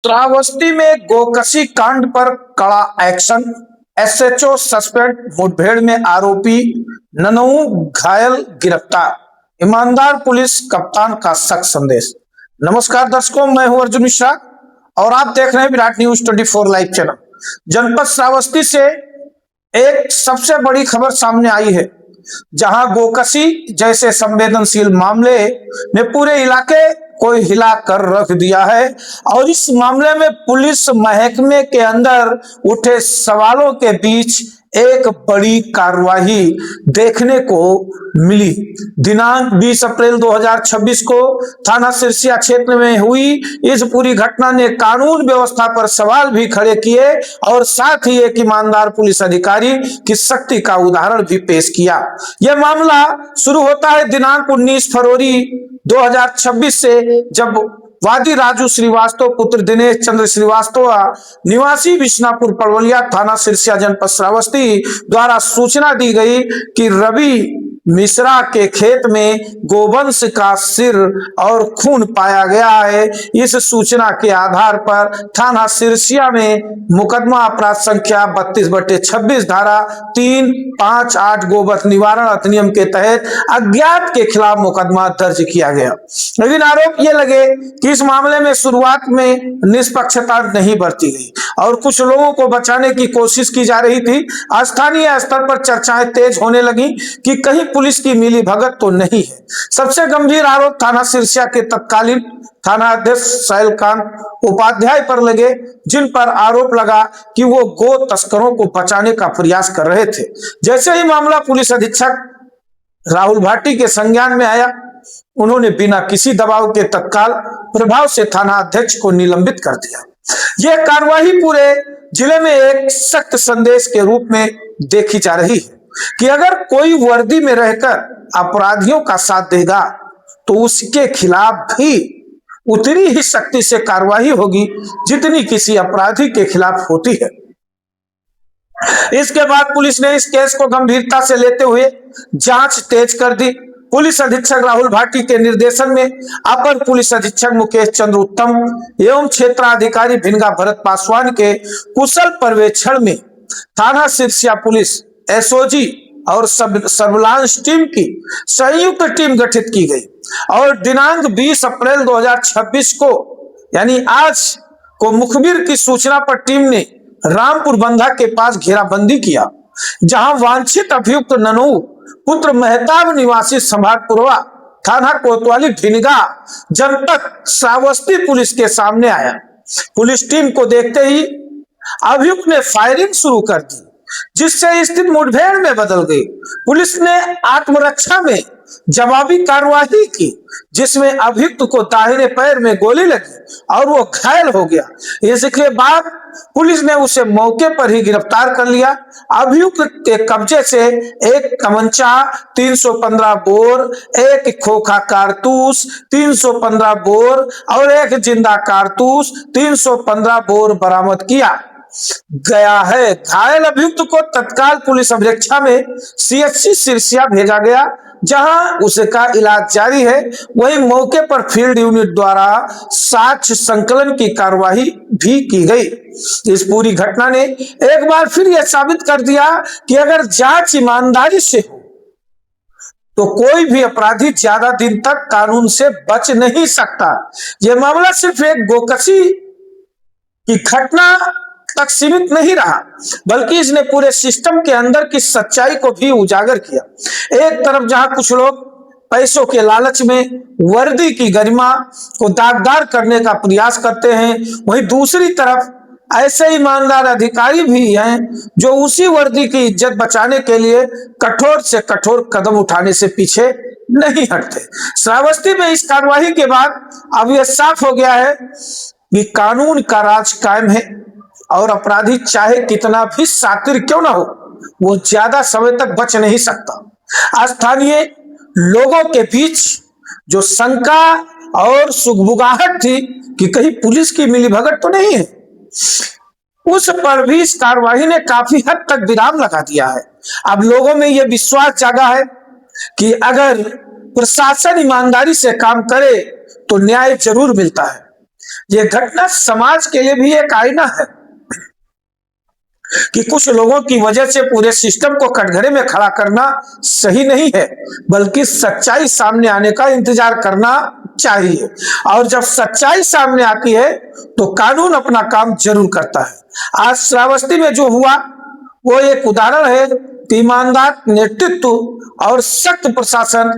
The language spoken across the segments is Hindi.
श्रावस्ती में गोकशी कांड पर कड़ा एक्शन। एसएचओ सस्पेंड, मुठभेड़ में आरोपी ननऊ घायल गिरफ्तार। ईमानदार पुलिस कप्तान का सख्त संदेश। नमस्कार दर्शकों, मैं हूं अर्जुन मिश्रा और आप देख रहे हैं विराट न्यूज 24 लाइव चैनल। जनपद श्रावस्ती से एक सबसे बड़ी खबर सामने आई है, जहां गोकशी जैसे संवेदनशील मामले ने पूरे इलाके को हिला कर रख दिया है और इस मामले में पुलिस महकमे के अंदर उठे सवालों के बीच एक बड़ी कार्रवाई देखने को मिली। दिनांक 20 अप्रैल 2026 को थाना सिरसिया क्षेत्र में हुई इस पूरी घटना ने कानून व्यवस्था पर सवाल भी खड़े किए और साथ ही एक ईमानदार पुलिस अधिकारी की शक्ति का उदाहरण भी पेश किया। यह मामला शुरू होता है दिनांक 19 फरवरी 2026 से, जब वादी राजू श्रीवास्तव पुत्र दिनेश चंद्र श्रीवास्तव निवासी बिशनापुर परवलिया थाना सिरसिया जनपद श्रावस्ती द्वारा सूचना दी गई कि रवि मिश्रा के खेत में गोवंश का सिर और खून पाया गया है। इस सूचना के आधार पर थाना सिरसिया में मुकदमा अपराध संख्या 32/26 धारा 358 गोवध निवारण अधिनियम के तहत अज्ञात के खिलाफ मुकदमा दर्ज किया गया। लेकिन आरोप ये लगे कि इस मामले में शुरुआत में निष्पक्षता नहीं बरती गई और कुछ लोगों को बचाने की कोशिश की जा रही थी। स्थानीय स्तर पर चर्चाएं तेज होने लगी कि कहीं पुलिस की मिली भगत तो नहीं है। सबसे गंभीर आरोप थाना सिरसिया के तत्कालीन थाना अध्यक्ष शैलकांत उपाध्याय पर लगे, जिन पर आरोप लगा कि वो गो तस्करों को बचाने का प्रयास कर रहे थे। जैसे ही मामला पुलिस अधीक्षक राहुल भाटी के संज्ञान में आया, उन्होंने बिना किसी दबाव के तत्काल प्रभाव से थाना अध्यक्ष को निलंबित कर दिया। यह कार्रवाई पूरे जिले में एक सख्त संदेश के रूप में देखी जा रही है कि अगर कोई वर्दी में रहकर अपराधियों का साथ देगा तो उसके खिलाफ भी उतनी ही सख्ती से कार्रवाई होगी जितनी किसी अपराधी के खिलाफ होती है। इसके बाद पुलिस ने इस केस को गंभीरता से लेते हुए जांच तेज कर दी। पुलिस अधीक्षक राहुल भाटी के निर्देशन में अपर पुलिस अधीक्षक मुकेश चंद्र उत्तम एवं क्षेत्राधिकारी भिनगा भरत पासवान के कुशल पर्यवेक्षण में थाना सिरसिया पुलिस, एसओजी और सर्विलांस टीम की संयुक्त टीम गठित की गई और दिनांक 20 अप्रैल 2026 को यानी आज को मुखबिर की सूचना पर टीम ने रामपुर बंधा के पास घेराबंदी किया, जहां वांछित अभियुक्त ननू पुत्र मेहताब निवासी संभागपुरवा थाना कोतवाली भिनगा जनपद श्रावस्ती पुलिस के सामने आया। पुलिस टीम को देखते ही अभियुक्त ने फायरिंग शुरू कर दी, जिससे स्थिति मुठभेड़ में बदल गई। पुलिस ने आत्मरक्षा में जवाबी कार्रवाई की, जिसमें अभियुक्त को दाहिने पैर में गोली लगी और वो घायल हो गया। इसके बाद पुलिस ने उसे मौके पर ही गिरफ्तार कर लिया। अभियुक्त के कब्जे से एक तमंचा, 315 बोर, एक खोखा कारतूस 315 बोर और एक जिंदा कारतूस 315 बोर बरामद किया गया है। घायल अभियुक्त को तत्काल पुलिस अभिरक्षा में सीएचसी सिरसिया भेजा गया, जहां उसका इलाज जारी है। वहीं मौके पर फील्ड यूनिट द्वारा साक्ष्य संकलन की कार्रवाई भी की गई। इस पूरी घटना ने एक बार फिर यह साबित कर दिया कि अगर जांच ईमानदारी से हो तो कोई भी अपराधी ज्यादा दिन तक कानून से बच नहीं सकता। यह मामला सिर्फ एक गोकशी की घटना तक सीमित नहीं रहा, बल्कि इसने पूरे सिस्टम के अंदर की सच्चाई को भी उजागर किया। एक तरफ जहां कुछ लोग पैसों के लालच में वर्दी की गरिमा को दागदार करने का प्रयास करते हैं, वहीं दूसरी तरफ ऐसे ईमानदार अधिकारी भी हैं जो उसी वर्दी की इज्जत बचाने के लिए कठोर से कठोर कदम उठाने से पीछे नहीं हटते। श्रावस्ती में इस कार्रवाई के बाद अब यह साफ हो गया है कि कानून का राज कायम है और अपराधी चाहे कितना भी शातिर क्यों ना हो, वो ज्यादा समय तक बच नहीं सकता। स्थानीय लोगों के बीच जो शंका और सुगबुगाहट थी कि कहीं पुलिस की मिलीभगत तो नहीं है, उस पर भी इस कार्रवाई ने काफी हद तक विराम लगा दिया है। अब लोगों में यह विश्वास जागा है कि अगर प्रशासन ईमानदारी से काम करे तो न्याय जरूर मिलता है। ये घटना समाज के लिए भी एक आईना है कि कुछ लोगों की वजह से पूरे सिस्टम को कटघरे में खड़ा करना सही नहीं है, बल्कि सच्चाई सामने आने का इंतजार करना चाहिए। और जब सच्चाई सामने आती है तो कानून अपना काम जरूर करता है। आज श्रावस्ती में जो हुआ वो एक उदाहरण है कि ईमानदार नेतृत्व और सख्त प्रशासन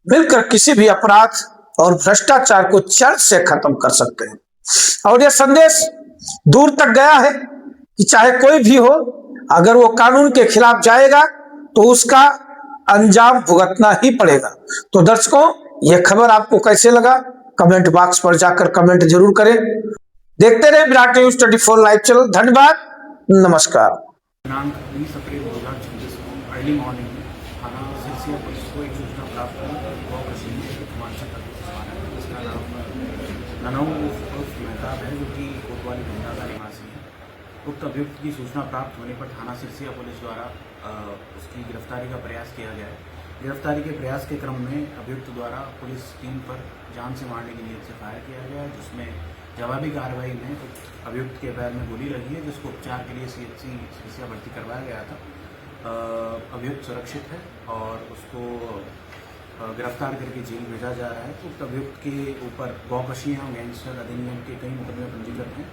मिलकर किसी भी अपराध और भ्रष्टाचार को जड़ से खत्म कर सकते हैं। और यह संदेश दूर तक गया है कि चाहे कोई भी हो, अगर वो कानून के खिलाफ जाएगा तो उसका अंजाम भुगतना ही पड़ेगा। तो दर्शकों, यह खबर आपको कैसे लगा, कमेंट बॉक्स पर जाकर कमेंट जरूर करें। देखते रहे विराट न्यूज 24 लाइव चैनल। धन्यवाद, नमस्कार। दिनांक 19 अप्रैल 2026 को अर्ली मॉर्निंग में थाना सिरसिया पुलिस को एक सूचना प्राप्त हुई कि गौ कृषि में एक मानसिक तत्व जिसका नाम ननऊ उर्फ मेहताब है, जो कि कोतवाली गंगा का निवासी है। उक्त अभियुक्त की सूचना प्राप्त होने पर थाना सिरसिया पुलिस द्वारा उसकी गिरफ्तारी का प्रयास किया गया है। गिरफ्तारी के प्रयास के क्रम में अभियुक्त द्वारा पुलिस टीम पर जान से मारने की नीयत से फायर किया गया, जिसमें जवाबी कार्रवाई में अभियुक्त के पैर में गोली लगी है, जिसको उपचार के लिए CHC सिरसिया भर्ती करवाया गया था। अभियुक्त सुरक्षित है और उसको गिरफ्तार करके जेल भेजा जा रहा है। उक्त अभियुक्त के ऊपर गौ कृषि एवं गैंगस्टर अधिनियम के कई मुकदमे पंजीकृत हैं।